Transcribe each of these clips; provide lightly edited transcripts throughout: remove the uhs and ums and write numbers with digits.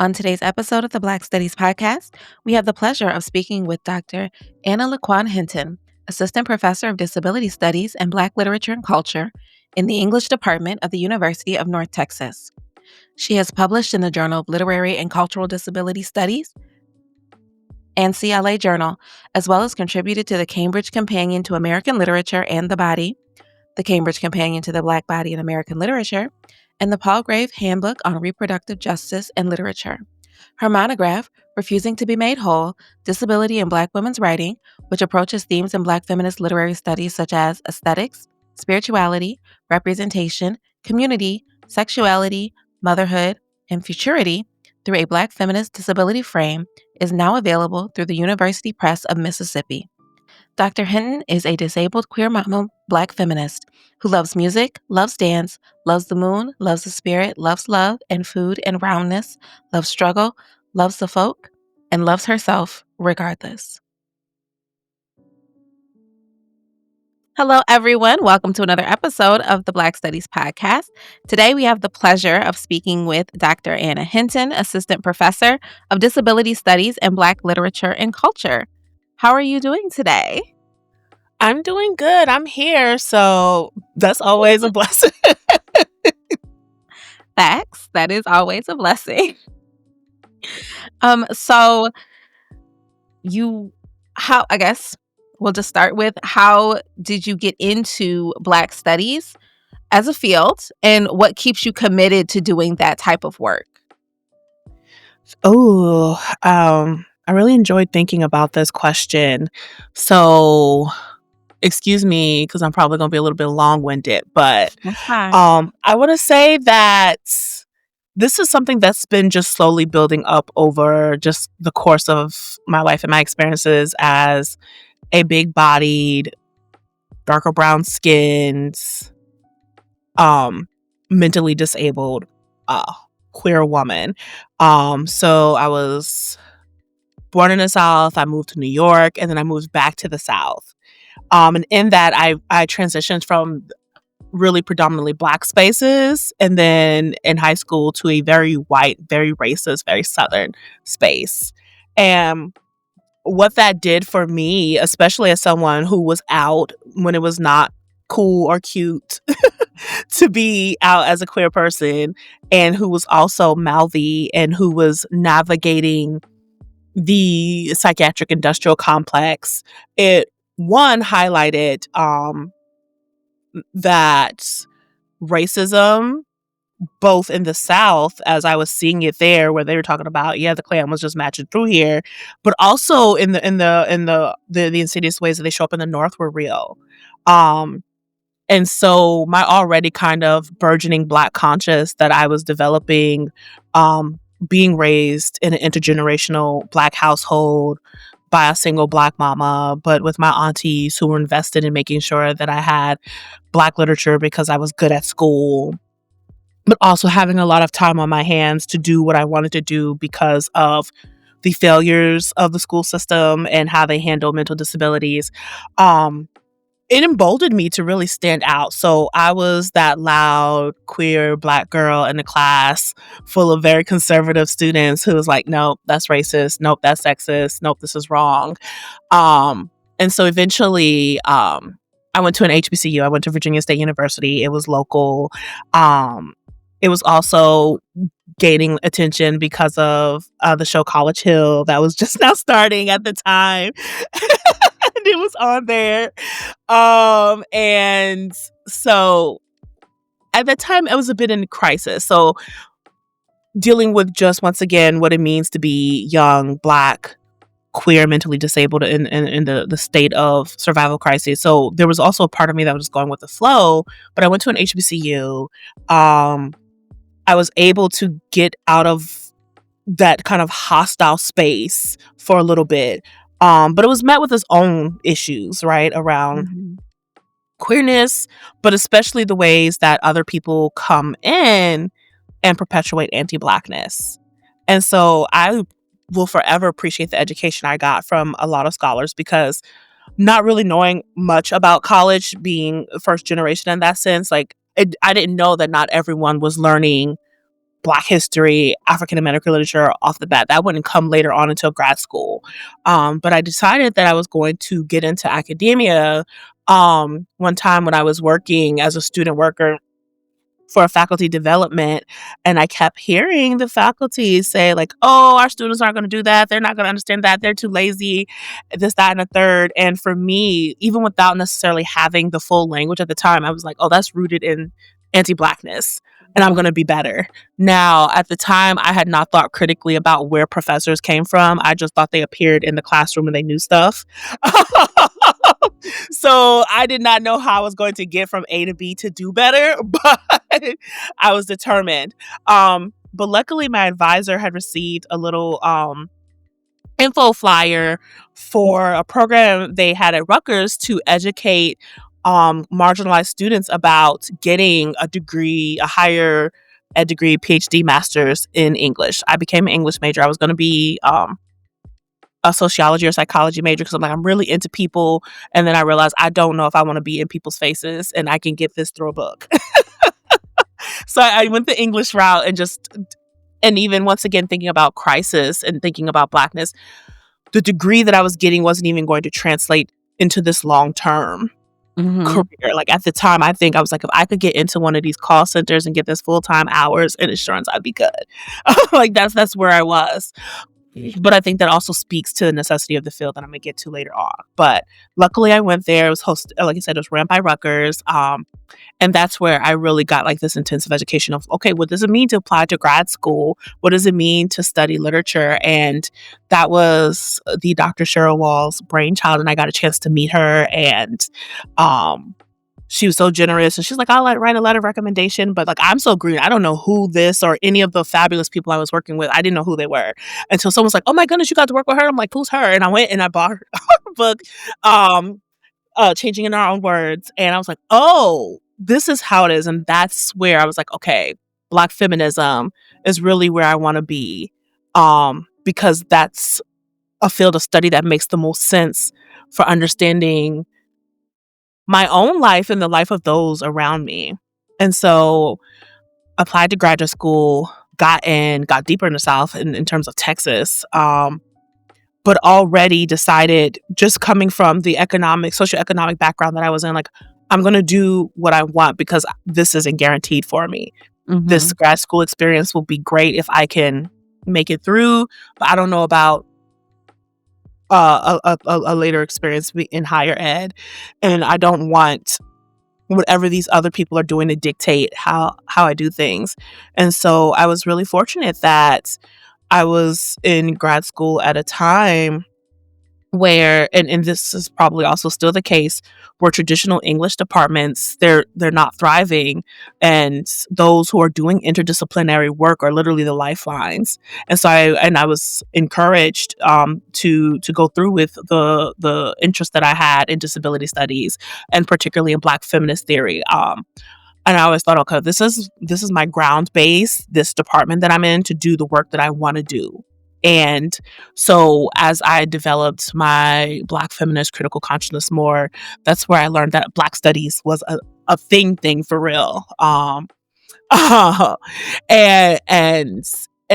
On today's episode of the Black Studies Podcast, we have the pleasure of speaking with Dr. Anna LaQuawn Hinton, Assistant Professor of Disability Studies and Black Literature and Culture in the English Department of the University of North Texas. She has published in the Journal of Literary and Cultural Disability Studies and CLA Journal, as well as contributed to the Cambridge Companion to American Literature and the Body, the Cambridge Companion to the Black Body in American Literature, and the Palgrave Handbook on Reproductive Justice and Literature. Her monograph, Refusing to be Made Whole, Disability in Black Women's Writing, which approaches themes in Black feminist literary studies such as aesthetics, spirituality, representation, community, sexuality, motherhood, and futurity through a Black feminist disability frame, is now available through the University Press of Mississippi. Dr. Hinton is a disabled queer mama Black feminist who loves music, loves dance, loves the moon, loves the spirit, loves love and food and roundness, loves struggle, loves the folk, and loves herself regardless. Hello, everyone. Welcome to another episode of the Black Studies Podcast. Today, we have the pleasure of speaking with Dr. Anna Hinton, Assistant Professor of Disability Studies and Black Literature and Culture. How are you doing today? I'm doing good. I'm here, so that's always a blessing. Facts. That is always a blessing. So I guess we'll just start with, how did you get into Black studies as a field, and what keeps you committed to doing that type of work? I really enjoyed thinking about this question. So, excuse me, because I'm probably going to be a little bit long-winded, but I want to say that this is something that's been just slowly building up over just the course of my life and my experiences as a big-bodied, darker brown skinned, mentally disabled queer woman. So I was born in the South. I moved to New York, and then I moved back to the South. And in that, I transitioned from really predominantly Black spaces, and then in high school to a very white, very racist, very Southern space. And what that did for me, especially as someone who was out when it was not cool or cute to be out as a queer person, and who was also mouthy and who was navigating the psychiatric industrial complex, it highlighted that racism, both in the South, as I was seeing it there, where they were talking about, the Klan was just matching through here, but also in the insidious ways that they show up in the North were real. And so my already kind of burgeoning Black conscious that I was developing, being raised in an intergenerational Black household by a single Black mama, but with my aunties who were invested in making sure that I had Black literature because I was good at school, but also having a lot of time on my hands to do what I wanted to do because of the failures of the school system and how they handle mental disabilities. It emboldened me to really stand out. So I was that loud, queer Black girl in a class full of very conservative students who was like, nope, that's racist. Nope, that's sexist. Nope, this is wrong. And so eventually, I went to an HBCU. I went to Virginia State University. It was local. It was also gaining attention because of the show College Hill that was just now starting at the time. And it was on there. And so at that time, I was a bit in crisis. So dealing with just, once again, what it means to be young, Black, queer, mentally disabled in the state of survival crisis. So there was also a part of me that was going with the flow, but I went to an HBCU. I was able to get out of that kind of hostile space for a little bit. But it was met with its own issues, right, around queerness, but especially the ways that other people come in and perpetuate anti-Blackness. And so I will forever appreciate the education I got from a lot of scholars, because not really knowing much about college, being first generation in that sense, like I didn't know that not everyone was learning Black history, African American literature off the bat. That wouldn't come later on until grad school. But I decided that I was going to get into academia one time when I was working as a student worker for faculty development, and I kept hearing the faculty say like, oh, our students aren't going to do that, they're not going to understand that, they're too lazy, this, that, and a third. And for me, even without necessarily having the full language at the time, I was like, oh, that's rooted in anti-Blackness, and I'm going to be better. Now, at the time, I had not thought critically about where professors came from. I just thought they appeared in the classroom and they knew stuff. So I did not know how I was going to get from A to B to do better, but I was determined. But luckily, my advisor had received a little info flyer for a program they had at Rutgers to educate marginalized students about getting a degree, a higher ed degree, PhD, master's in English. I became an English major. I was going to be a sociology or psychology major because I'm like, I'm really into people. And then I realized I don't know if I want to be in people's faces and I can get this through a book. So I went the English route and even once again, thinking about crisis and thinking about Blackness, the degree that I was getting wasn't even going to translate into this long-term career. Like at the time, I think I was like, if I could get into one of these call centers and get this full-time hours and insurance, I'd be good. Like that's where I was. But I think that also speaks to the necessity of the field that I'm going to get to later on. But luckily I went there. It was like I said, it was ran by Rutgers. And that's where I really got like this intensive education of, okay, what does it mean to apply to grad school? What does it mean to study literature? And that was the Dr. Cheryl Wall's brainchild. And I got a chance to meet her. And she was so generous, and she's like, I'll write a letter of recommendation, but like, I'm so green. I don't know who this or any of the fabulous people I was working with. I didn't know who they were until someone's like, oh my goodness, you got to work with her. I'm like, who's her? And I went and I bought her book, Changing in Our Own Words. And I was like, oh, this is how it is. And that's where I was like, okay, Black feminism is really where I want to be. Because that's a field of study that makes the most sense for understanding my own life and the life of those around me. And so applied to graduate school, got deeper in the South in terms of Texas, but already decided, just coming from the socioeconomic background that I was in, like, I'm going to do what I want because this isn't guaranteed for me. This grad school experience will be great if I can make it through, but I don't know about a later experience in higher ed, and I don't want whatever these other people are doing to dictate how I do things. And so I was really fortunate that I was in grad school at a time where, and this is probably also still the case, where traditional English departments, they're not thriving, and those who are doing interdisciplinary work are literally the lifelines. And so I was encouraged to go through with the interest that I had in disability studies, and particularly in Black feminist theory. And I always thought, okay, this is my ground base, this department that I'm in, to do the work that I want to do. And so as I developed my Black feminist critical consciousness more, that's where I learned that Black studies was a thing for real. And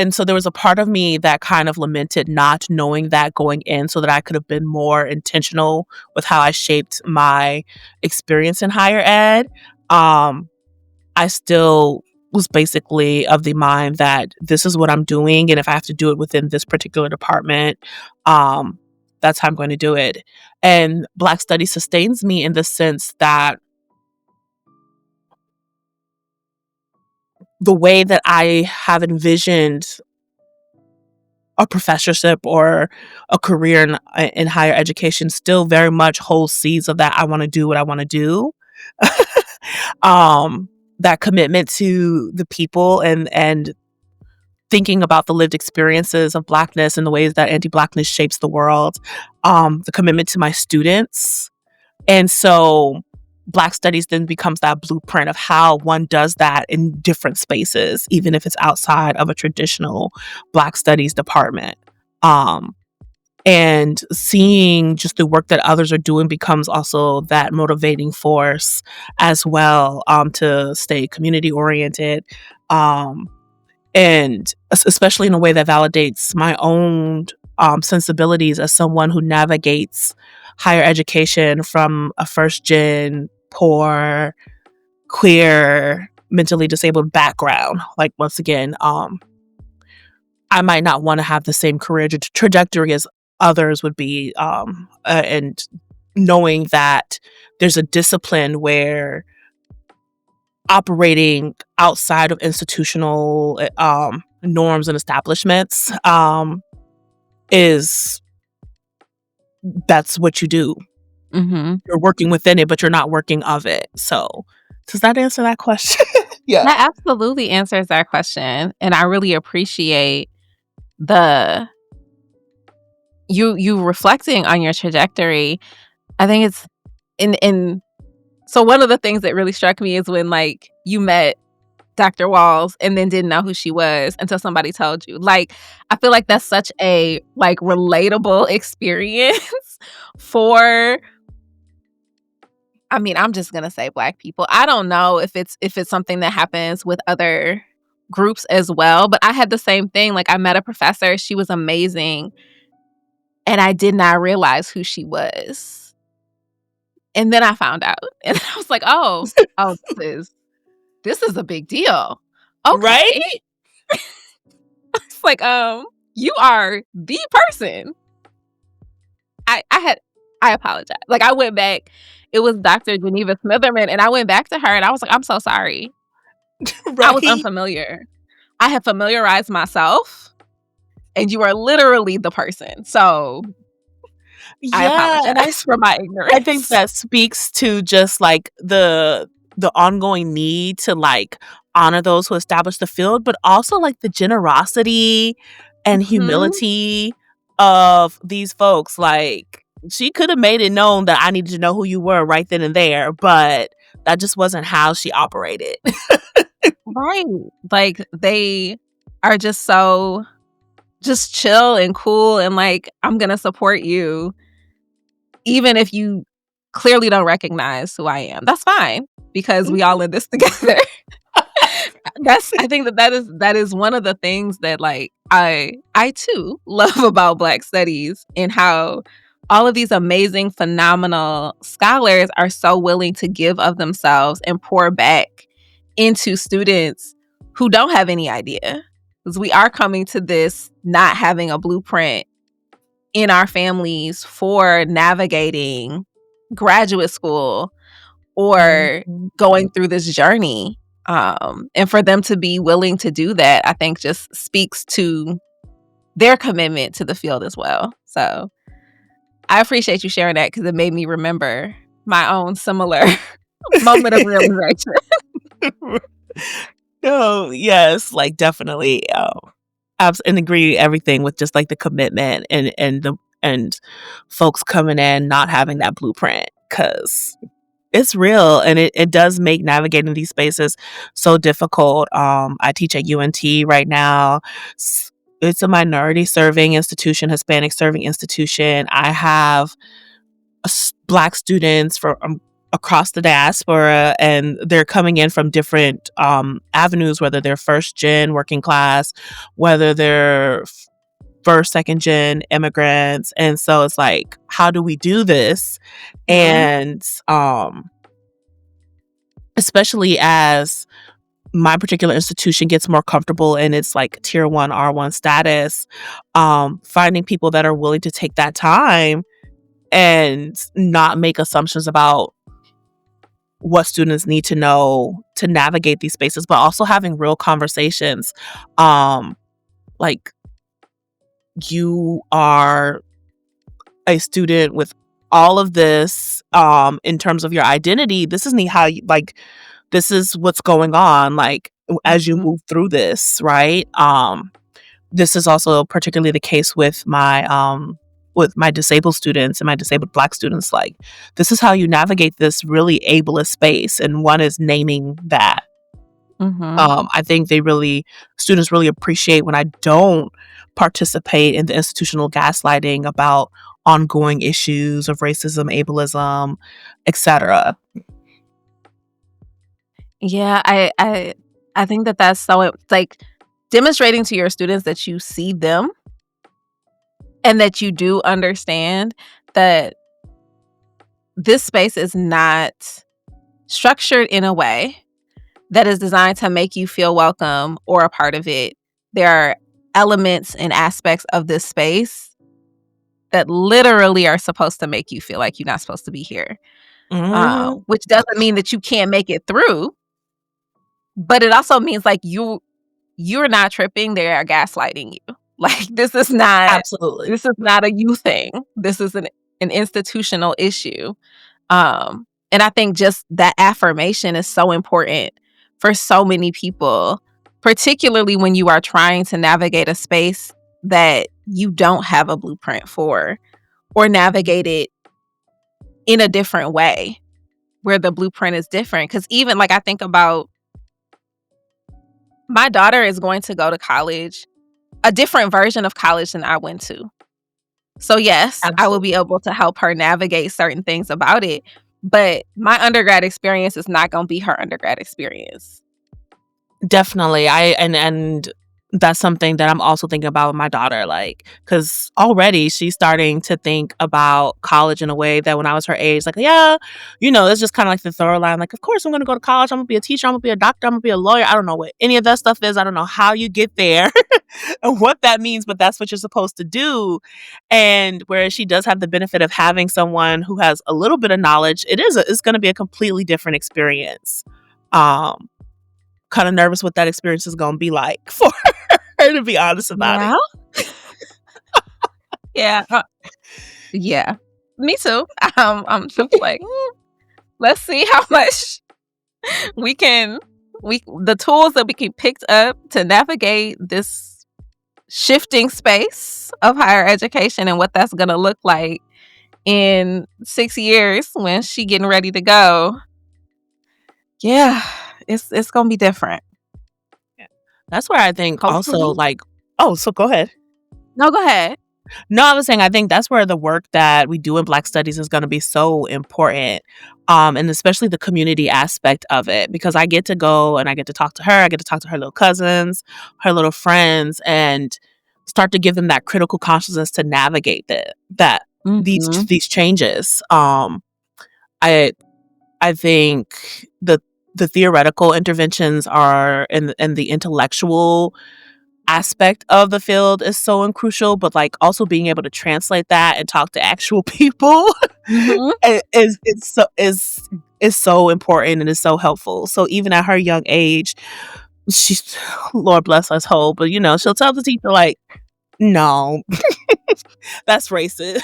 so there was a part of me that kind of lamented not knowing that going in, so that I could have been more intentional with how I shaped my experience in higher ed. I still was basically of the mind that this is what I'm doing, and if I have to do it within this particular department, that's how I'm going to do it. And Black studies sustains me in the sense that the way that I have envisioned a professorship or a career in higher education still very much holds seeds of that. I want to do what I want to do. That commitment to the people and thinking about the lived experiences of Blackness and the ways that anti-Blackness shapes the world, the commitment to my students. And so Black studies then becomes that blueprint of how one does that in different spaces, even if it's outside of a traditional Black studies department. And seeing just the work that others are doing becomes also that motivating force as well, to stay community oriented, and especially in a way that validates my own sensibilities as someone who navigates higher education from a first gen, poor, queer, mentally disabled background. Like, once again, I might not want to have the same career trajectory as others would be, and knowing that there's a discipline where operating outside of institutional norms and establishments is that's what you do. Mm-hmm. You're working within it, but you're not working of it. So, does that answer that question? Yeah. That absolutely answers that question, and I really appreciate the you reflecting on your trajectory. I think it's in so one of the things that really struck me is when, like, you met Dr. Walls and then didn't know who she was until somebody told you. Like, I feel like that's such a, like, relatable experience for, I mean, I'm just gonna say Black people. I don't know if it's something that happens with other groups as well, but I had the same thing. Like, I met a professor, she was amazing, and I did not realize who she was. And then I found out, and I was like, "Oh, this is a big deal." Right? Okay. It's like, you are the person. I apologize. Like, I went back. It was Dr. Geneva Smitherman, and I went back to her, and I was like, "I'm so sorry. I was Right? unfamiliar. I have familiarized myself, and you are literally the person. So I Yeah. apologize for my I think ignorance." that speaks to just like the ongoing need to like honor those who establish the field, but also like the generosity and Mhm. humility of these folks. Like, she could have made it known that I needed to know who you were right then and there, but that just wasn't how she operated. Right. Like, they are just chill and cool and like, "I'm gonna support you even if you clearly don't recognize who I am. That's fine because we all in this together." That's I think that is one of the things that, like, I too love about Black studies, and how all of these amazing, phenomenal scholars are so willing to give of themselves and pour back into students who don't have any idea. Because we are coming to this not having a blueprint in our families for navigating graduate school or Mhm. going through this journey. And for them to be willing to do that, I think just speaks to their commitment to the field as well. So I appreciate you sharing that because it made me remember my own similar moment of realization. No, yes, like definitely. And agree everything with just like the commitment and folks coming in not having that blueprint, because it's real, and it does make navigating these spaces so difficult. I teach at UNT right now. It's a minority serving institution, Hispanic serving institution. I have Black students from across the diaspora, and they're coming in from different avenues, whether they're first gen working class, whether they're first, second gen immigrants. And so it's like, how do we do this? Mhm. And especially as my particular institution gets more comfortable in its like tier 1 R1 status, finding people that are willing to take that time and not make assumptions about what students need to know to navigate these spaces, but also having real conversations. Like, you are a student with all of this in terms of your identity. This isn't how you like, this is what's going on, like, as you Mhm. move through this, right? This is also particularly the case with my disabled students and my disabled Black students. Like, this is how you navigate this really ableist space, and one is naming that. Mhm. I think students really appreciate when I don't participate in the institutional gaslighting about ongoing issues of racism, ableism, etc. Yeah, I think that that's so, like, demonstrating to your students that you see them and that you do understand that this space is not structured in a way that is designed to make you feel welcome or a part of it. There are elements and aspects of this space that literally are supposed to make you feel like you're not supposed to be here. Mm-hmm. Which doesn't mean that you can't make it through, but it also means like you're not tripping. They are gaslighting you. Like this is not Absolutely. a you thing. This is an institutional issue. And I think just that affirmation is so important for so many people, particularly when you are trying to navigate a space that you don't have a blueprint for, or navigate it in a different way where the blueprint is different. Because even like I think about my daughter is going to go to college, a different version of college than I went to. So yes, I will Absolutely. be able to help her navigate certain things about it. But my undergrad experience is not going to be her undergrad experience. Definitely. And that's something that I'm also thinking about with my daughter, like, because already she's starting to think about college in a way that when I was her age, like, yeah, it's just kind of like the thorough line, like, of course I'm going to go to college, I'm going to be a teacher, I'm going to be a doctor, I'm going to be a lawyer. I don't know what any of that stuff is. I don't know how you get there and what that means, but that's what you're supposed to do. And whereas she does have the benefit of having someone who has a little bit of knowledge, it's going to be a completely different experience. Kind of nervous what that experience is going to be like for her, to be honest about it. Yeah. Yeah. Me too. I'm just like, let's see how much the tools that we can pick up to navigate this shifting space of higher education and what that's going to look like in 6 years when she getting ready to go. Yeah, it's going to be different. That's where I think also Hopefully. like, so go ahead. No, go ahead. No, I was saying I think that's where the work that we do in Black Studies is going to be so important, and especially the community aspect of it, because I get to go and I get to talk to her, I get to talk to her little cousins, her little friends, and start to give them that critical consciousness to navigate Mm-hmm. these changes. I think the theoretical interventions are and the intellectual aspect of the field is so crucial, but like also being able to translate that and talk to actual people Mm-hmm. is so important and is so helpful. So even at her young age, she's Lord bless us whole, but she'll tell the teacher like, no, that's racist.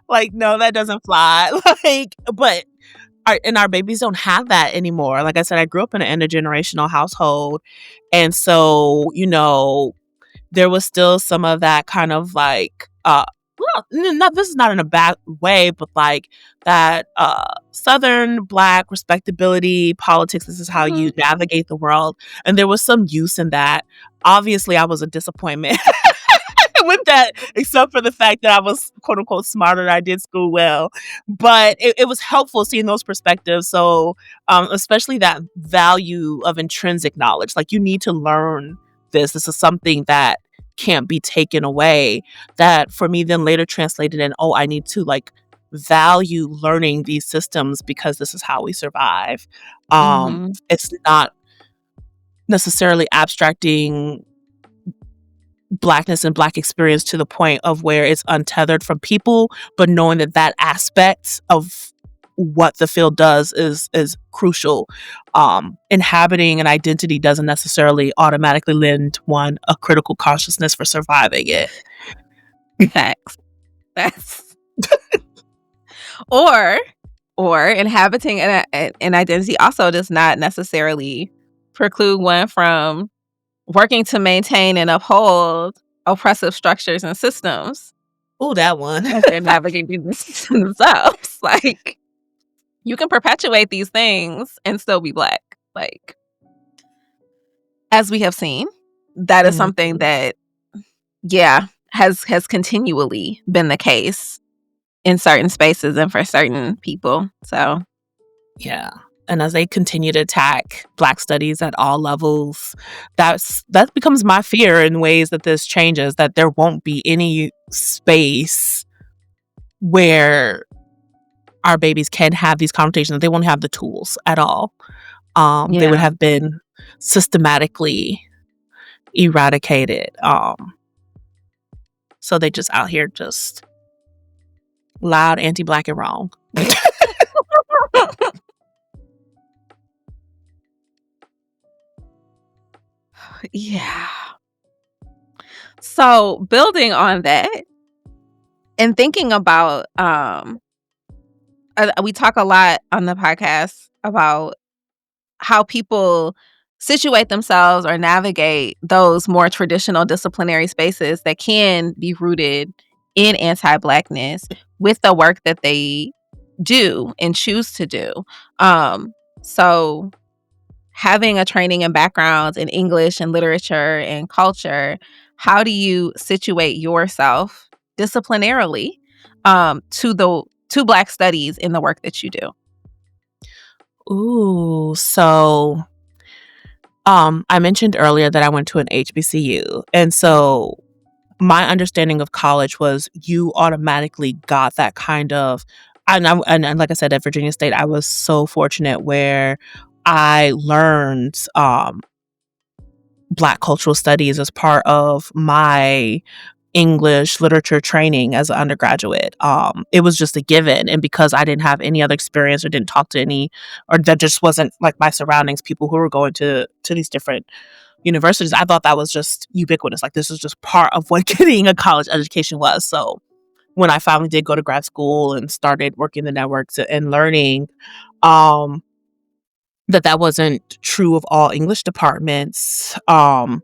Like, no, that doesn't fly. Like, but our babies don't have that anymore. Like I said, I grew up in an intergenerational household. And so, there was still some of that kind of like, this is not in a bad way, but like that Southern Black respectability politics. This is how you navigate the world. And there was some use in that. Obviously, I was a disappointment with that, except for the fact that I was quote unquote smarter and I did school well. But it was helpful seeing those perspectives. So especially that value of intrinsic knowledge, like you need to learn this. This is something that can't be taken away. That for me then later translated in, I need to like value learning these systems because this is how we survive. It's not necessarily abstracting Blackness and Black experience to the point of where it's untethered from people, but knowing that aspect of what the field does is crucial. Inhabiting an identity doesn't necessarily automatically lend one a critical consciousness for surviving it. Facts. That's or inhabiting an identity also does not necessarily preclude one from working to maintain and uphold oppressive structures and systems. Oh, that one. As they're navigating themselves. Like, you can perpetuate these things and still be Black. Like, as we have seen, that is something that, has continually been the case in certain spaces and for certain people. So, yeah. And as they continue to attack Black studies at all levels, that becomes my fear in ways that this changes, that there won't be any space where our babies can have these conversations, that they won't have the tools at all. They would Yeah. have been systematically eradicated. So they just out here just loud, anti-Black and wrong. Yeah. So building on that and thinking about, we talk a lot on the podcast about how people situate themselves or navigate those more traditional disciplinary spaces that can be rooted in anti-Blackness with the work that they do and choose to do. So having a training and background in English and literature and culture, how do you situate yourself disciplinarily to Black studies in the work that you do? Ooh, so I mentioned earlier that I went to an HBCU, and so my understanding of college was you automatically got that kind of, and like I said, at Virginia State, I was so fortunate where I learned Black cultural studies as part of my English literature training as an undergraduate. It was just a given. And because I didn't have any other experience or didn't talk to any, or that just wasn't like my surroundings, people who were going to these different universities, I thought that was just ubiquitous. Like this was just part of what getting a college education was. So when I finally did go to grad school and started working the networks and learning, um, that wasn't true of all English departments. I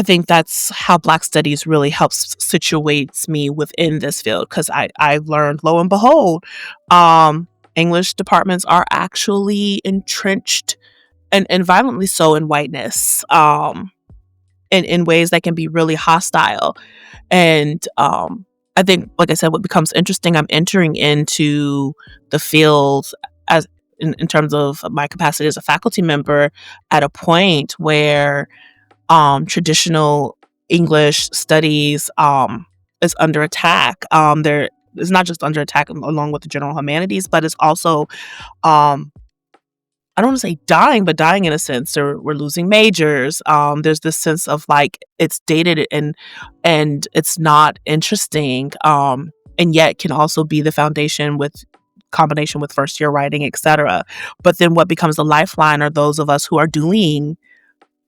think that's how Black studies really helps situates me within this field, because I've learned, lo and behold, English departments are actually entrenched and violently so in whiteness, in ways that can be really hostile. And I think, like I said, what becomes interesting, I'm entering into the field as in terms of my capacity as a faculty member at a point where traditional English studies is under attack. There is not just under attack along with the general humanities, but it's also I don't want to say dying, but dying in a sense. We're losing majors. There's this sense of like it's dated and it's not interesting. And yet can also be the foundation with combination with first year writing, etc. But then what becomes the lifeline are those of us who are doing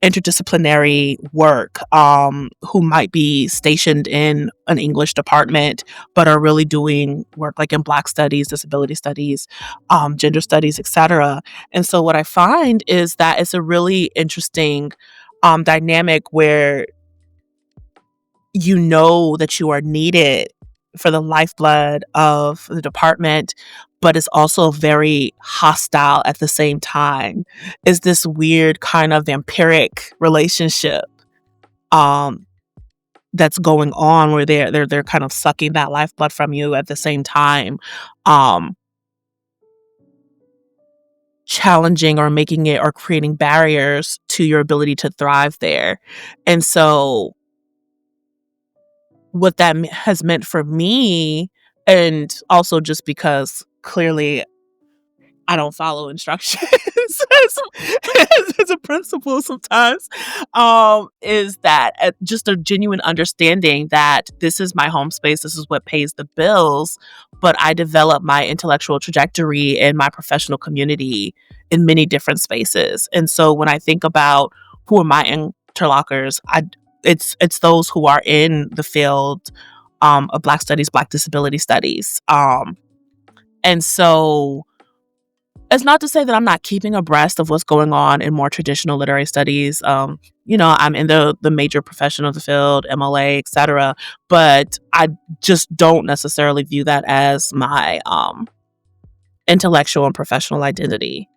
interdisciplinary work, who might be stationed in an English department, but are really doing work like in Black studies, disability studies, gender studies, etc. And so what I find is that it's a really interesting dynamic where you know that you are needed for the lifeblood of the department, but it's also very hostile at the same time. Is this weird kind of vampiric relationship um, that's going on where they're kind of sucking that lifeblood from you at the same time, um, challenging or making it or creating barriers to your ability to thrive there. And so what that has meant for me, and also just because clearly I don't follow instructions as a principal sometimes, is that just a genuine understanding that this is my home space, this is what pays the bills, but I develop my intellectual trajectory and my professional community in many different spaces. And so when I think about who are my interlocutors, it's those who are in the field of Black studies, Black disability studies. And so it's not to say that I'm not keeping abreast of what's going on in more traditional literary studies. I'm in the major profession of the field, MLA, etc. But I just don't necessarily view that as my intellectual and professional identity.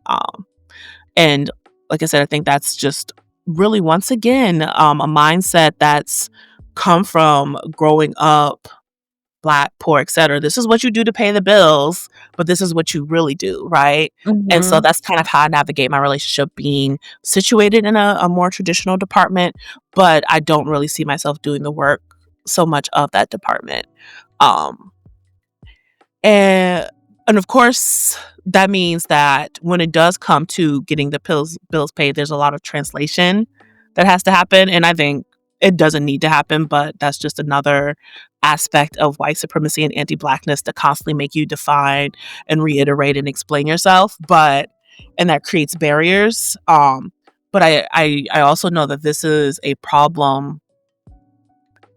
And like I said, I think that's just really, once again, a mindset that's come from growing up Black, poor, etc. This is what you do to pay the bills, but this is what you really do, right? And so Mhm. that's kind of how I navigate my relationship, being situated in a more traditional department, but I don't really see myself doing the work so much of that department. Um, and and of course, that means that when it does come to getting the bills paid, there's a lot of translation that has to happen. And I think it doesn't need to happen, but that's just another aspect of white supremacy and anti-blackness to constantly make you define and reiterate and explain yourself. And that creates barriers. But I also know that this is a problem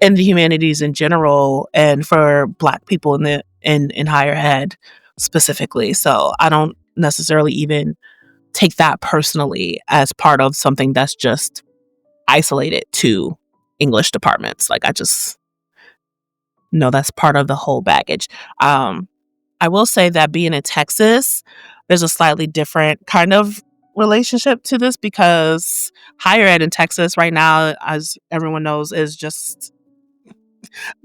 in the humanities in general, and for Black people in higher ed specifically. So I don't necessarily even take that personally as part of something that's just isolated to English departments. Like, I just know that's part of the whole baggage. I will say that being in Texas, there's a slightly different kind of relationship to this, because higher ed in Texas right now, as everyone knows, is just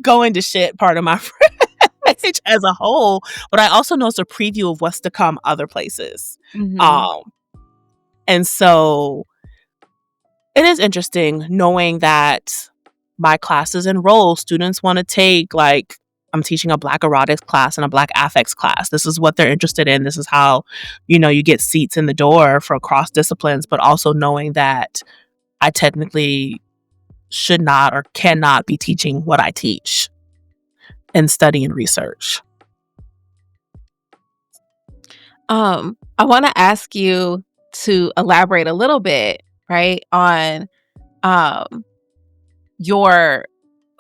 going to shit, part of my French, as a whole. But I also know it's a preview of what's to come other places. Mhm. Um, and so it is interesting knowing that my classes enroll students want to take, like, I'm teaching a Black erotics class and a Black affects class. This is what they're interested in. This is how, you get seats in the door for cross disciplines, but also knowing that I technically should not or cannot be teaching what I teach and study and research. I want to ask you to elaborate a little bit, right, on um your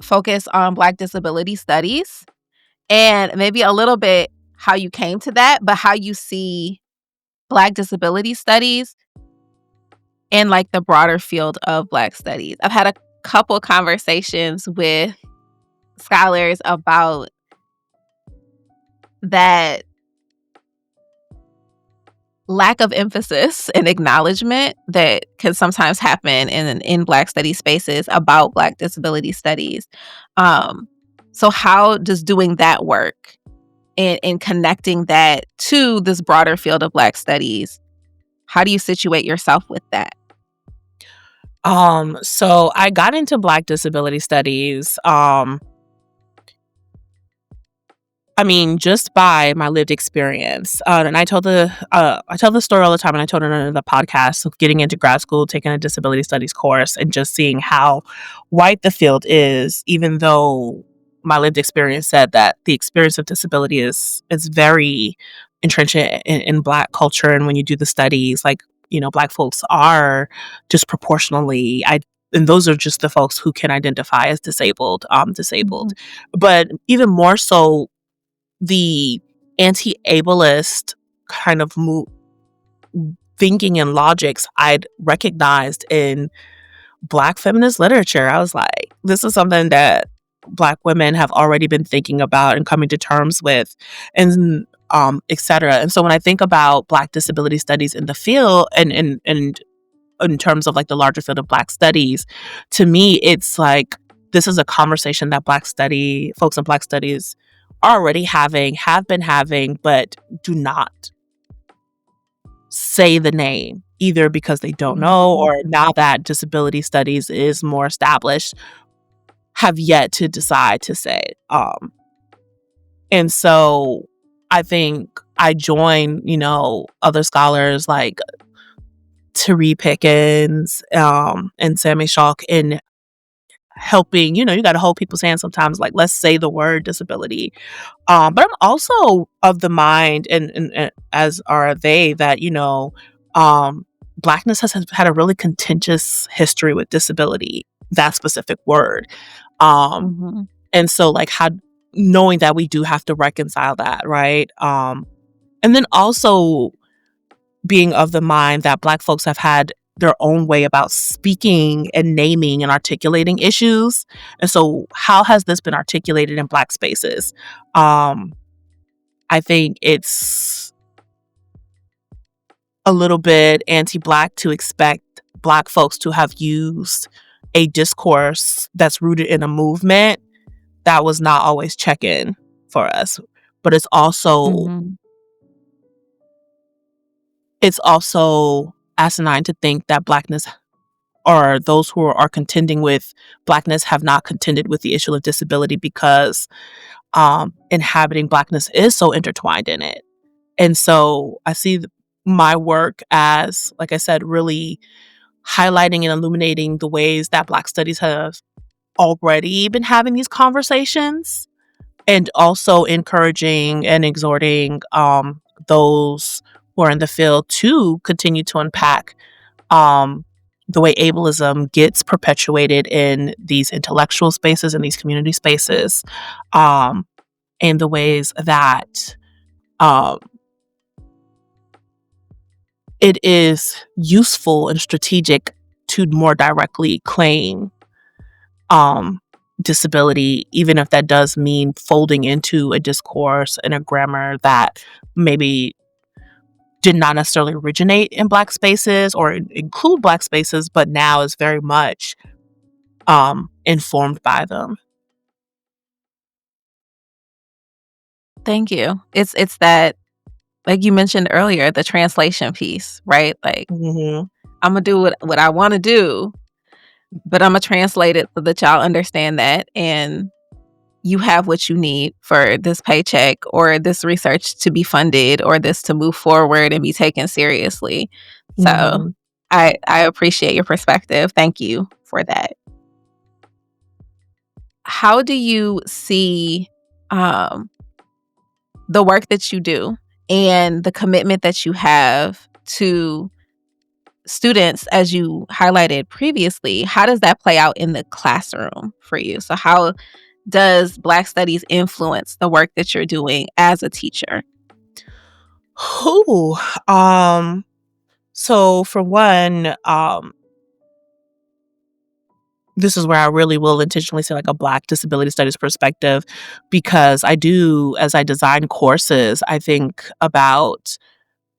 focus on Black disability studies, and maybe a little bit how you came to that, but how you see Black disability studies in, like, the broader field of Black studies. I've had a couple conversations with scholars about that lack of emphasis and acknowledgement that can sometimes happen in Black study spaces about Black disability studies. Um, so how does doing that work in connecting that to this broader field of Black studies, how do you situate yourself with that? So I got into Black disability studies, I mean, just by my lived experience. And I tell the story all the time, and I told it on the podcast of getting into grad school, taking a disability studies course, and just seeing how white the field is, even though my lived experience said that the experience of disability is very entrenched in Black culture. And when you do the studies, like, Black folks are disproportionately, and those are just the folks who can identify as disabled. Mhm. But even more so, the anti-ableist kind of thinking and logics I'd recognized in Black feminist literature. I was like, this is something that Black women have already been thinking about and coming to terms with, and etc. And so when I think about Black disability studies in the field, and in terms of, like, the larger field of Black studies, to me, it's like this is a conversation that folks in Black studies are already having, have been having, but do not say the name, either because they don't know, Mhm. or now that disability studies is more established, have yet to decide to say. And so I think I join, other scholars like Tari Pickens, and Sammy Schalk in helping. You got to hold people's hands sometimes, like, let's say the word disability. But I'm also of the mind, and as are they, that, Blackness has had a really contentious history with disability, that specific word. Um, Mhm. and so, like, how, knowing that we do have to reconcile that, right? And then also being of the mind that Black folks have had their own way about speaking and naming and articulating issues. And so how has this been articulated in Black spaces? I think it's a little bit anti-Black to expect Black folks to have used a discourse that's rooted in a movement that was not always check-in for us. But Mhm. it's also asinine to think that Blackness, or those who are contending with Blackness, have not contended with the issue of disability, because inhabiting Blackness is so intertwined in it. And so I see my work as, like I said, really highlighting and illuminating the ways that Black studies have already been having these conversations, and also encouraging and exhorting those who are in the field to continue to unpack um, the way ableism gets perpetuated in these intellectual spaces and these community spaces, um, and the ways that um, it is useful and strategic to more directly claim um, disability, even if that does mean folding into a discourse and a grammar that maybe did not necessarily originate in Black spaces or include Black spaces, but now is very much informed by them. Thank you. It's that, like you mentioned earlier, the translation piece, right? Like, Mm-hmm. Imma do what I wanna do, but Imma translate it so that y'all understand that, and you have what you need for this paycheck or this research to be funded or this to move forward and be taken seriously. So, Mm-hmm. I appreciate your perspective. Thank you for that. How do you see, um, the work that you do and the commitment that you have to students, as you highlighted previously, how does that play out in the classroom for you? So, how does Black studies influence the work that you're doing as a teacher? Ooh, um, so for one, this is where I really will intentionally say like a Black disability studies perspective, because I do, as I design courses, I think about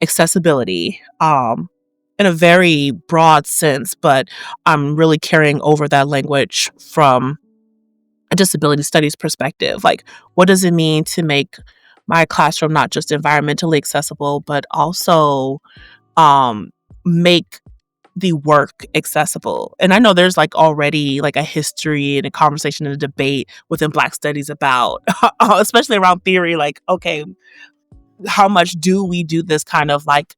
accessibility in a very broad sense, but I'm really carrying over that language from a disability studies perspective. Like, what does it mean to make my classroom not just environmentally accessible, but also um, make the work accessible? And I know there's like already like a history and a conversation and a debate within Black studies about, especially around theory, like, okay, how much do we do this kind of like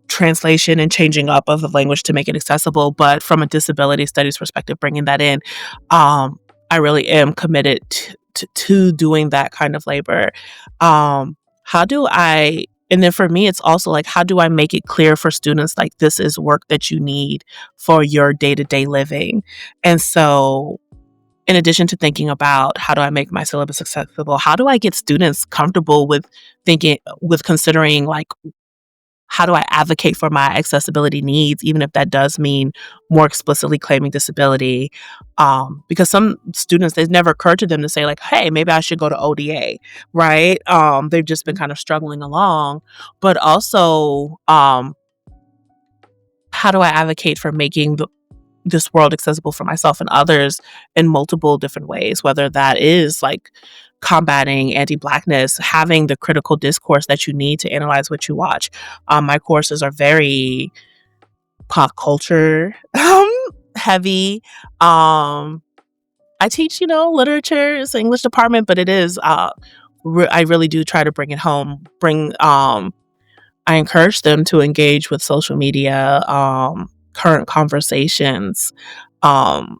translation and changing up of the language to make it accessible? But from a disability studies perspective, bringing that in, I really am committed to doing that kind of labor. How do I, and then for me, it's also like, how do I make it clear for students, like, this is work that you need for your day to day living? And so, in addition to thinking about how do I make my syllabus accessible, how do I get students comfortable with considering, like, how do I advocate for my accessibility needs, even if that does mean more explicitly claiming disability? Because some students, it's never occurred to them to say like, hey, maybe I should go to ODA, right? They've just been kind of struggling along. But also, how do I advocate for making this world accessible for myself and others in multiple different ways, whether that is like combating anti-Blackness, having the critical discourse that you need to analyze what you watch. My courses are very pop culture heavy. I teach, literature. It's an English department, but it is. I really do try to bring it home. I encourage them to engage with social media, current conversations. Um,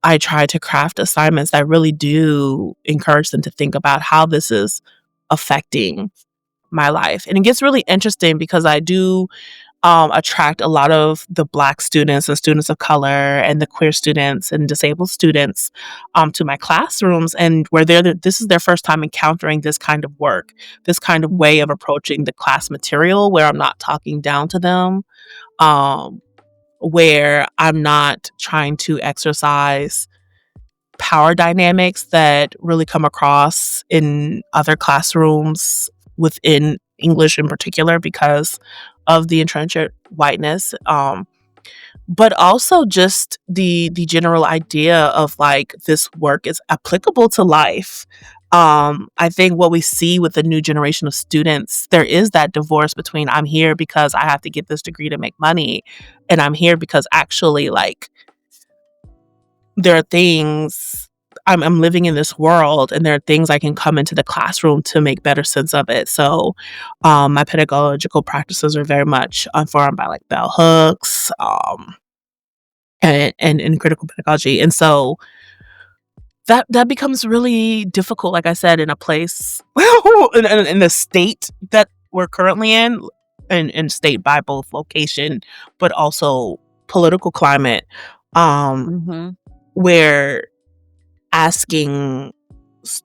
I try to craft assignments that really do encourage them to think about how this is affecting my life. And it gets really interesting because I do attract a lot of the Black students and students of color and the queer students and disabled students to my classrooms, and where this is their first time encountering this kind of work, this kind of way of approaching the class material, where I'm not talking down to them, um, where I'm not trying to exercise power dynamics that really come across in other classrooms within English in particular because of the entrenched whiteness. but also just the general idea of like this work is applicable to life. I think what we see with the new generation of students, there is that divorce between I'm here because I have to get this degree to make money, and I'm here because actually, like, there are things I'm living in this world, and there are things I can come into the classroom to make better sense of it. So, my pedagogical practices are very much informed by like bell hooks, and critical pedagogy, and so that becomes really difficult. Like I said, in a place in the state that we're currently in, and state by both location, but also political climate, um, Mhm. where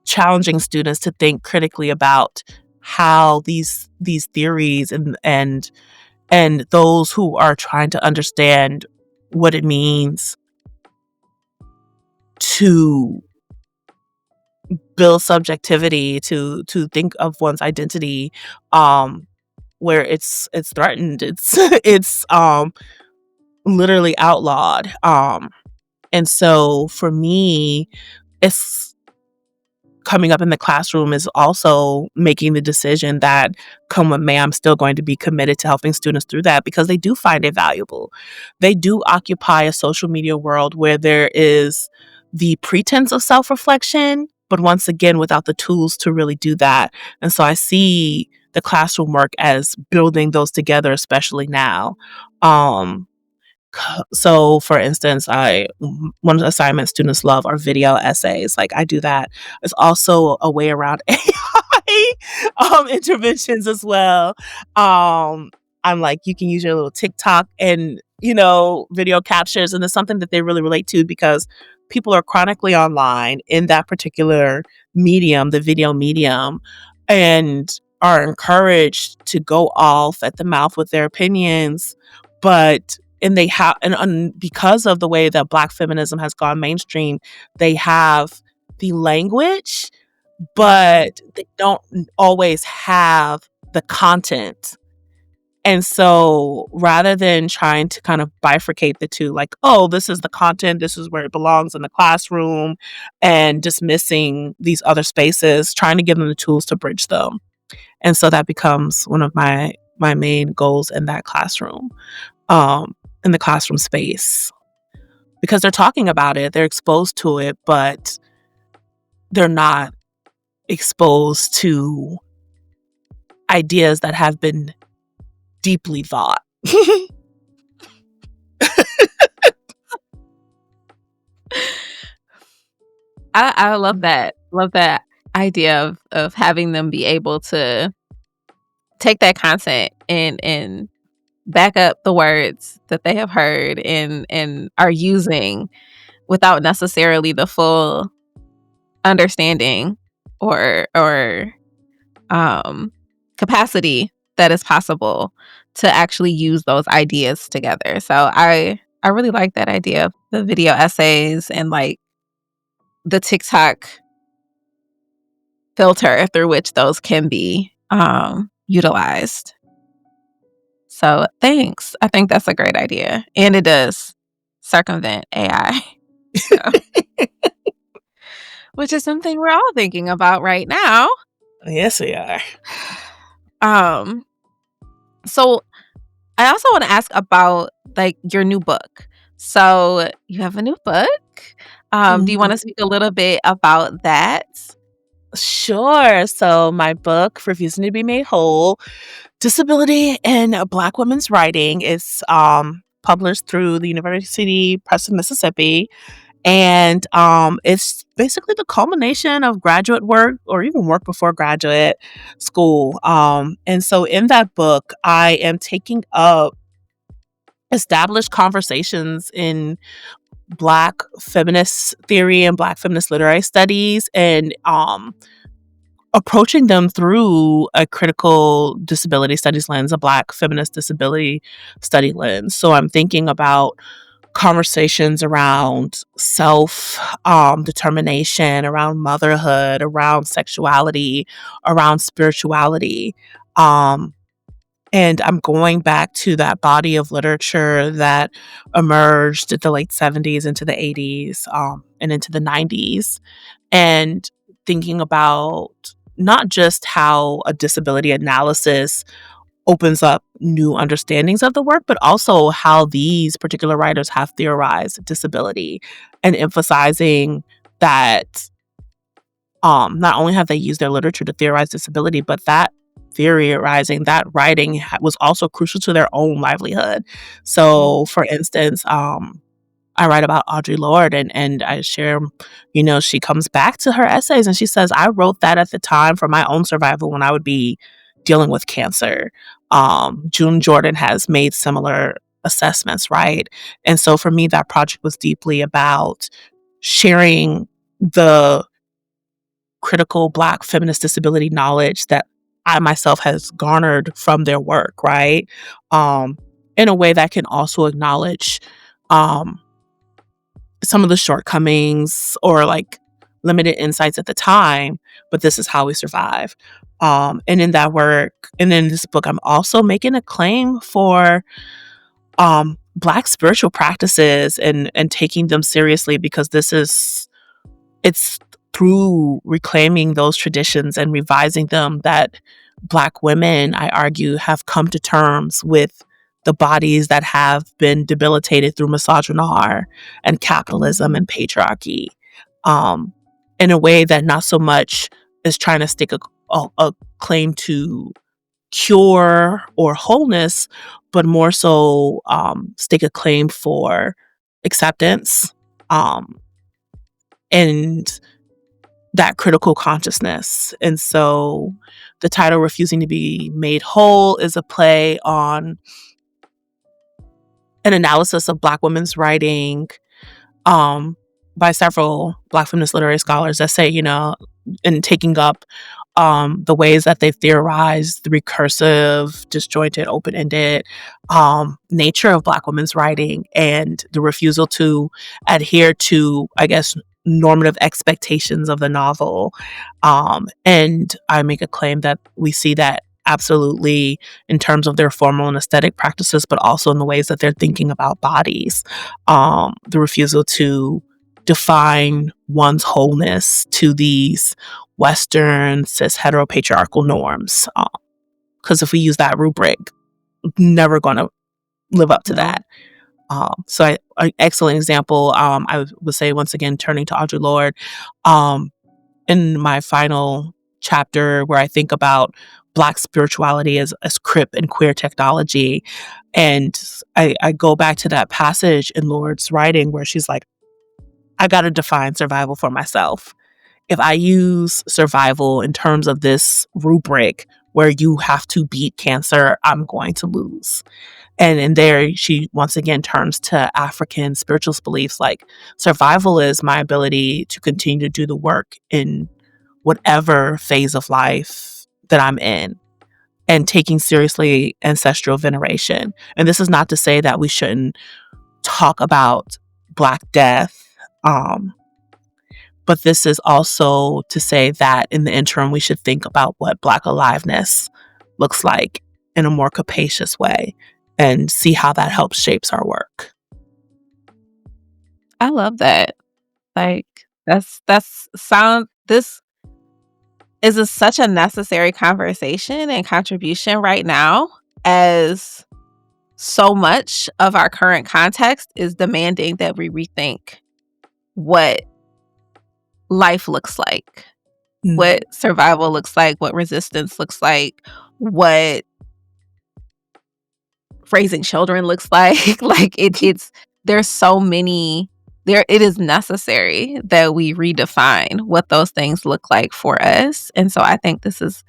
challenging students to think critically about how these theories and those who are trying to understand what it means to build subjectivity, to think of one's identity, um where it's threatened, it's it's literally outlawed, and so for me, it's coming up in the classroom is also making the decision that come what may, I'm still going to be committed to helping students through that because they do find it valuable. They do occupy a social media world where there is the pretense of self-reflection, but once again, without the tools to really do that. And so I see the classroom work as building those together, especially now. Um, so for instance, one of the assignments students love are video essays. Like I do that. It's also a way around AI interventions as well. I'm like, you can use your little TikTok and video captures, and it's something that they really relate to because people are chronically online in that particular medium, the video medium, and are encouraged to go off at the mouth with their opinions, but and they have and because of the way that Black feminism has gone mainstream, they have the language, but they don't always have the content. And so rather than trying to kind of bifurcate the two, like, oh, this is the content, this is where it belongs in the classroom, and dismissing these other spaces, trying to give them the tools to bridge them. And so that becomes one of my main goals in that classroom, um, in the classroom space. Because they're talking about it, they're exposed to it, but they're not exposed to ideas that have been deeply thought. I love that. Love that idea of having them be able to take that content and back up the words that they have heard and are using without necessarily the full understanding or capacity that is possible to actually use those ideas together. So I really like that idea of the video essays and like the TikTok filter through which those can be utilized. So thanks. I think that's a great idea. And it does circumvent AI. So, which is something we're all thinking about right now. Yes, we are. So I also want to ask about like your new book. So you have a new book. Do you want to speak a little bit about that? Sure. So my book, Refusing to Be Made Whole, Disability in Black Women's Writing, is published through the University Press of Mississippi. And it's basically the culmination of graduate work or even work before graduate school. And so in that book, I am taking up established conversations in Black feminist theory and Black feminist literary studies, and approaching them through a critical disability studies lens, a Black feminist disability study lens. So I'm thinking about conversations around self determination, around motherhood, around sexuality, around spirituality. Um, And I'm going back to that body of literature that emerged at the late 70s into the 80s, and into the 90s, and thinking about not just how a disability analysis opens up new understandings of the work, but also how these particular writers have theorized disability, and emphasizing that not only have they used their literature to theorize disability, but that theorizing, that writing was also crucial to their own livelihood. So, for instance, I write about Audre Lorde, and I share, she comes back to her essays and she says, I wrote that at the time for my own survival when I would be dealing with cancer. June Jordan has made similar assessments, right? And so for me, that project was deeply about sharing the critical Black feminist disability knowledge that I myself has garnered from their work, right? Um, in a way that can also acknowledge um, some of the shortcomings or like limited insights at the time, but this is how we survive. And in that work, and in this book, I'm also making a claim for Black spiritual practices and taking them seriously, because it's through reclaiming those traditions and revising them that Black women, I argue, have come to terms with the bodies that have been debilitated through misogyny and capitalism and patriarchy, um, in a way that not so much is trying to stick a claim to cure or wholeness, but more so stake a claim for acceptance, and that critical consciousness. And so the title Refusing to Be Made Whole is a play on an analysis of Black women's writing, um, by several Black feminist literary scholars that say, and taking up the ways that they've theorized the recursive, disjointed, open-ended nature of Black women's writing, and the refusal to adhere to, I guess, normative expectations of the novel. And I make a claim that we see that absolutely in terms of their formal and aesthetic practices, but also in the ways that they're thinking about bodies. The refusal to define one's wholeness to these Western cis heteropatriarchal norms. Because if we use that rubric, never going to live up to that. So an excellent example, I would say, once again, turning to Audre Lorde, in my final chapter where I think about Black spirituality as crip and queer technology. And I go back to that passage in Lorde's writing where she's like, I got to define survival for myself. If I use survival in terms of this rubric where you have to beat cancer, I'm going to lose. And in there, she once again turns to African spiritualist beliefs like survival is my ability to continue to do the work in whatever phase of life that I'm in, and taking seriously ancestral veneration. And this is not to say that we shouldn't talk about Black death, but this is also to say that in the interim, we should think about what Black aliveness looks like in a more capacious way and see how that helps shapes our work. I love that. Like, this is such a necessary conversation and contribution right now, as so much of our current context is demanding that we rethink what life looks like, what survival looks like, what resistance looks like, what raising children looks like. Like it's there's so many there it is necessary that we redefine what those things look like for us. And so I think this is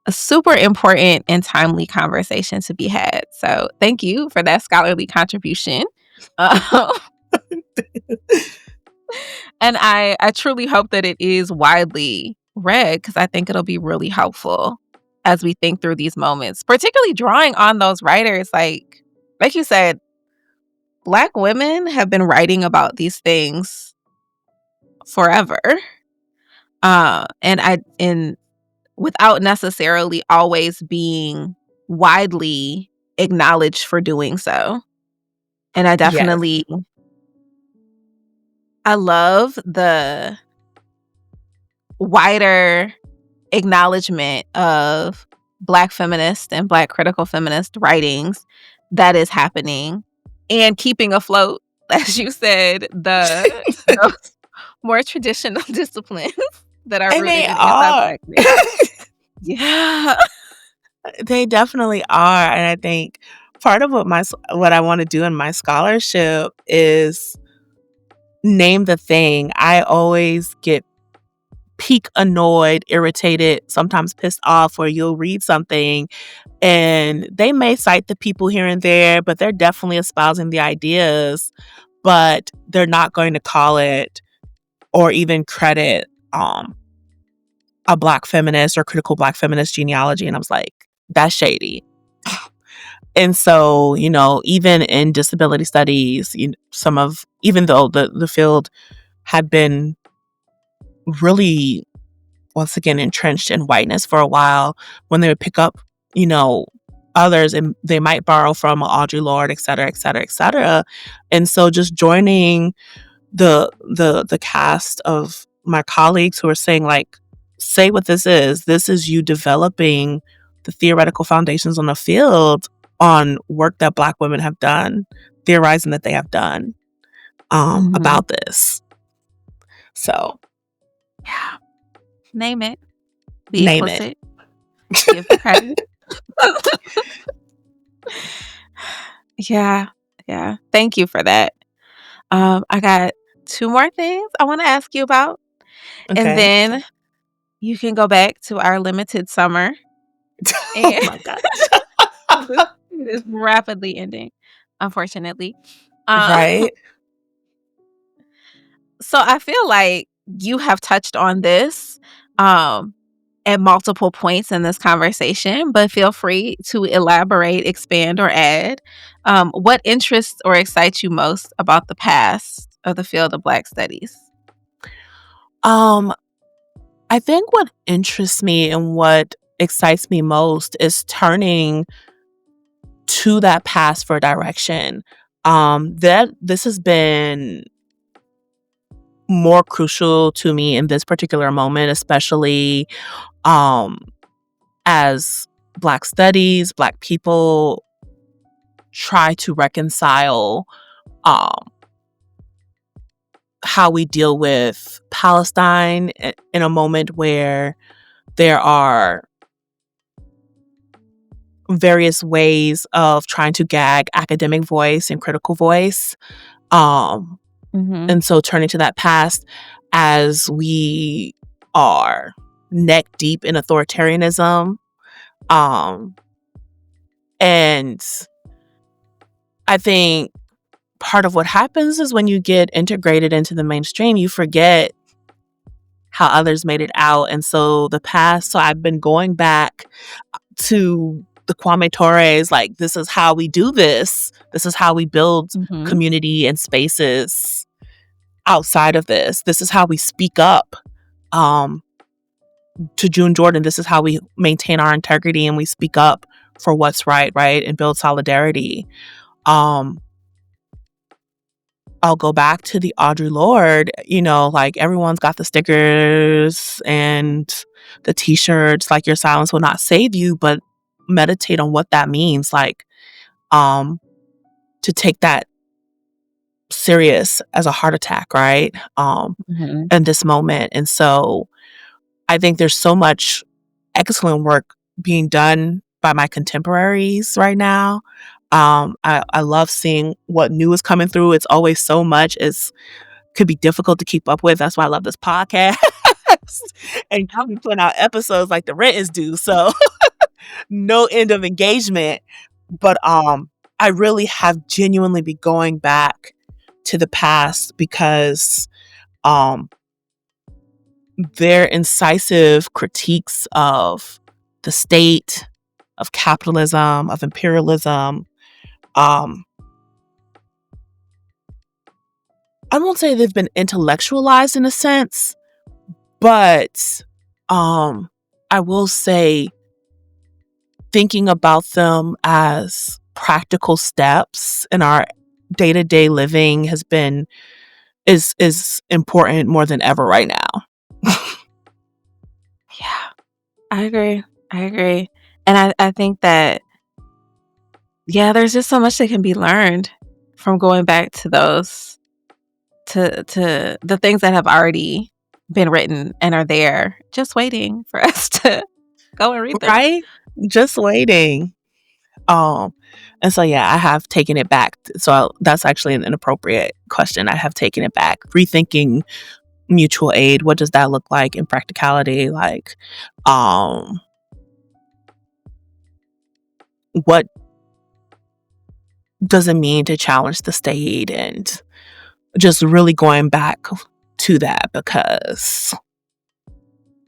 a super important and timely conversation to be had. So thank you for that scholarly contribution. Um, and I truly hope that it is widely read, because I think it'll be really helpful as we think through these moments, particularly drawing on those writers. Like you said, Black women have been writing about these things forever. And without necessarily always being widely acknowledged for doing so. And I Yes. definitely I love the wider acknowledgement of Black feminist and Black critical feminist writings that is happening and keeping afloat, as you said, those more traditional disciplines that are And they rooted in are. anti-Blackness. Yeah. They definitely are. And I think part of what I want to do in my scholarship is name the thing. I always get peak annoyed, irritated, sometimes pissed off, where you'll read something and they may cite the people here and there, but they're definitely espousing the ideas, but they're not going to call it or even credit a Black feminist or critical Black feminist genealogy. And I was like, that's shady. And so, even in disability studies, even though the field had been really, once again, entrenched in whiteness for a while, when they would pick up, others, and they might borrow from Audre Lorde, et cetera, et cetera, et cetera. And so just joining the cast of my colleagues who are saying, like, say what this is. This is you developing the theoretical foundations on the field on work that Black women have done, theorizing that they have done about this. So, Yeah. Name it. Be name it. explicit. Give the credit. Yeah. Yeah. Thank you for that. I got 2 more things I want to ask you about, and Okay. then you can go back to our limited summer. Oh And my gosh. it is rapidly ending, unfortunately. Uh, Right? so I feel like you have touched on this at multiple points in this conversation, but feel free to elaborate, expand, or add. What interests or excites you most about the past of the field of Black studies? I think what interests me and what excites me most is turning to that past for direction. That this has been more crucial to me in this particular moment, especially as Black studies, Black people try to reconcile how we deal with Palestine in a moment where there are various ways of trying to gag academic voice and critical voice. Mm-hmm. And so turning to that past as we are neck deep in authoritarianism. And I think part of what happens is when you get integrated into the mainstream, you forget how others made it out. And so I've been going back to the Kwame Torres, like, this is how we do this. This is how we build Mm-hmm. community and spaces outside of this. This is how we speak up. To June Jordan, this is how we maintain our integrity and we speak up for what's right, and build solidarity. I'll go back to the Audre Lorde, like, everyone's got the stickers and the t-shirts, like, your silence will not save you, but meditate on what that means, like, to take that serious as a heart attack, right? Mm-hmm. In this moment. And so I think there's so much excellent work being done by my contemporaries right now. I love seeing what new is coming through. It's always so much. Could be difficult to keep up with. That's why I love this podcast. And I'll be putting out episodes like the rent is due. So no end of engagement. But I really have genuinely been going back to the past because their incisive critiques of the state, of capitalism, of imperialism, I won't say they've been intellectualized in a sense, but I will say thinking about them as practical steps in our day-to-day living is important more than ever right now. Yeah, I agree. I agree. And I think that, yeah, there's just so much that can be learned from going back to those to the things that have already been written and are there just waiting for us to go and read them. Right? Just waiting. Um, and so, yeah, I have taken it back. So that's actually an inappropriate question. I have taken it back, rethinking mutual aid. What does that look like in practicality? Like, um, what does it mean to challenge the state? And just really going back to that because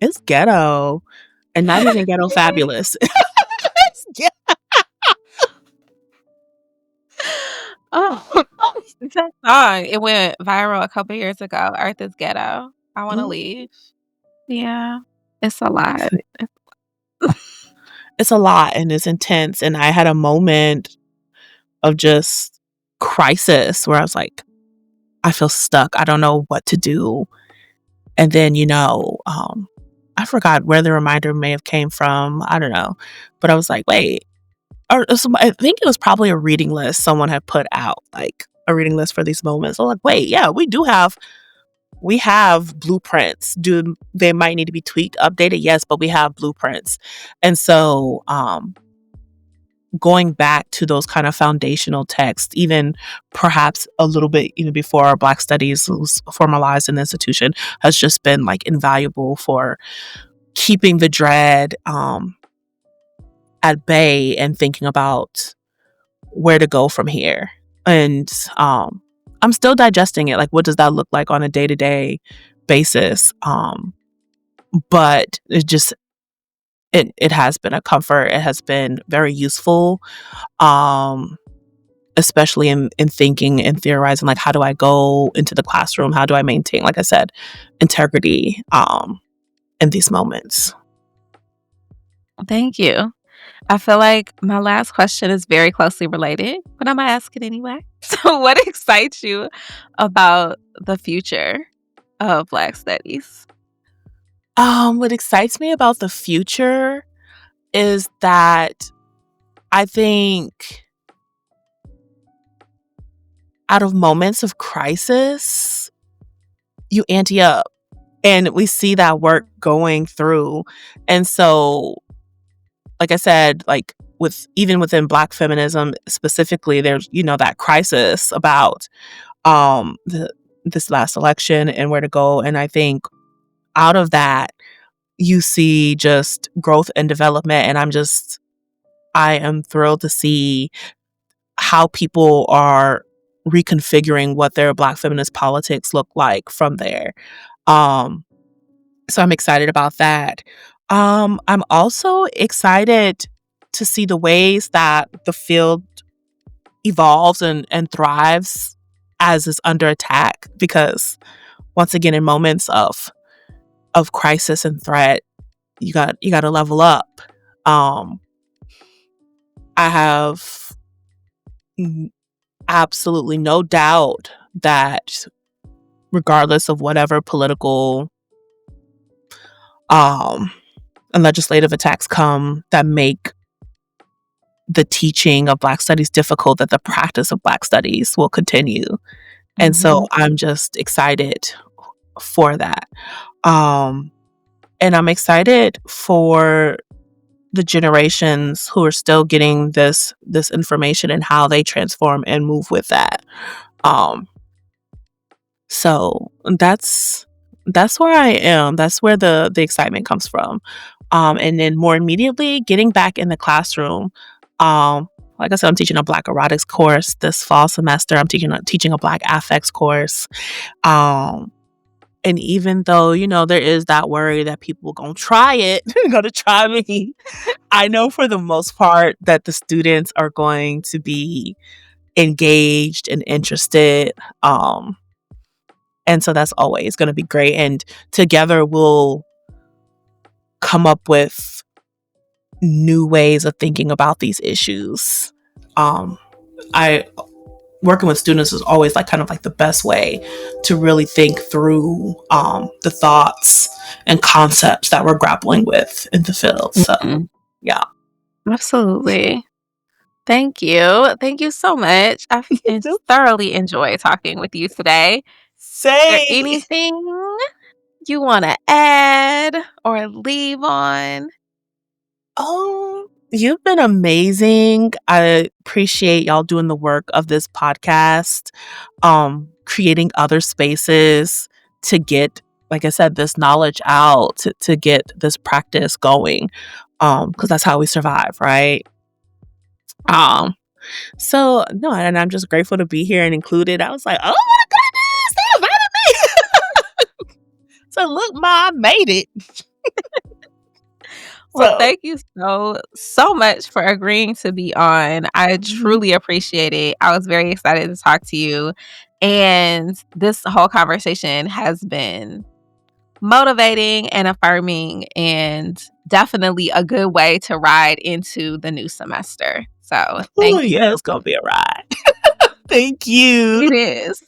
it's ghetto and not even ghetto fabulous. Oh, that song, it went viral a couple years ago, Earth is Ghetto. I wanna Mm, leave. Yeah, it's a lot. it's a lot and it's intense. And I had a moment of just crisis where I was like, I feel stuck. I don't know what to do. And then, I forgot where the reminder may have came from. I don't know. But I was like, wait, I think it was probably a reading list someone had put out, like a reading list for these moments. So like, wait, yeah, we have blueprints. Do they might need to be tweaked, updated? Yes, but we have blueprints. And so going back to those kind of foundational texts, even perhaps a little bit even before Black studies was formalized in the institution, has just been like invaluable for keeping the dread at bay and thinking about where to go from here. And I'm still digesting it. Like, what does that look like on a day to day basis? But it has been a comfort. It has been very useful, especially in thinking and theorizing. Like, how do I go into the classroom? How do I maintain, like I said, integrity in these moments? Thank you. I feel like my last question is very closely related, but Imma ask it anyway. So what excites you about the future of Black studies? What excites me about the future is that I think out of moments of crisis, you ante up. And we see that work going through. And so, like I said, like even within Black feminism specifically, there's, that crisis about this last election and where to go. And I think out of that, you see just growth and development. And I am thrilled to see how people are reconfiguring what their Black feminist politics look like from there. Um, so I'm excited about that. I'm also excited to see the ways that the field evolves and thrives as it's under attack because once again in moments of crisis and threat, you got to level up. Um, I have absolutely no doubt that regardless of whatever political um and legislative attacks come that make the teaching of Black studies difficult, that the practice of Black studies will continue. And so Mhm. I'm just excited for that. Um, and I'm excited for the generations who are still getting this information and how they transform and move with that. Um, so that's where I am. That's where the excitement comes from. And then more immediately, getting back in the classroom. Um, like I said, I'm teaching a Black erotics course this fall semester. I'm teaching a Black affects course. Um, and even though there is that worry that people gonna try it, gonna try me, I know for the most part that the students are going to be engaged and interested. And so that's always going to be great. And together we'll come up with new ways of thinking about these issues. I working with students is always like kind of like the best way to really think through the thoughts and concepts that we're grappling with in the field. So Mhm. yeah. Absolutely. Thank you. Thank you so much. I've thoroughly enjoyed talking with you today. Is there Say, anything you want to add or leave on? oh, you've been amazing. I appreciate y'all doing the work of this podcast, creating other spaces to get, like I said, this knowledge out, to get this practice going. Because that's how we survive, right? Um, so no, and I'm just grateful to be here and included. I was like, oh my goodness, they invited me. So look, Ma, I made it. Well, So thank you so much for agreeing to be on. I mhm. truly appreciate it. I was very excited to talk to you. And this whole conversation has been motivating and affirming and definitely a good way to ride into the new semester. So, Oh thank yeah, you. it's gonna be a ride. Thank you. It is.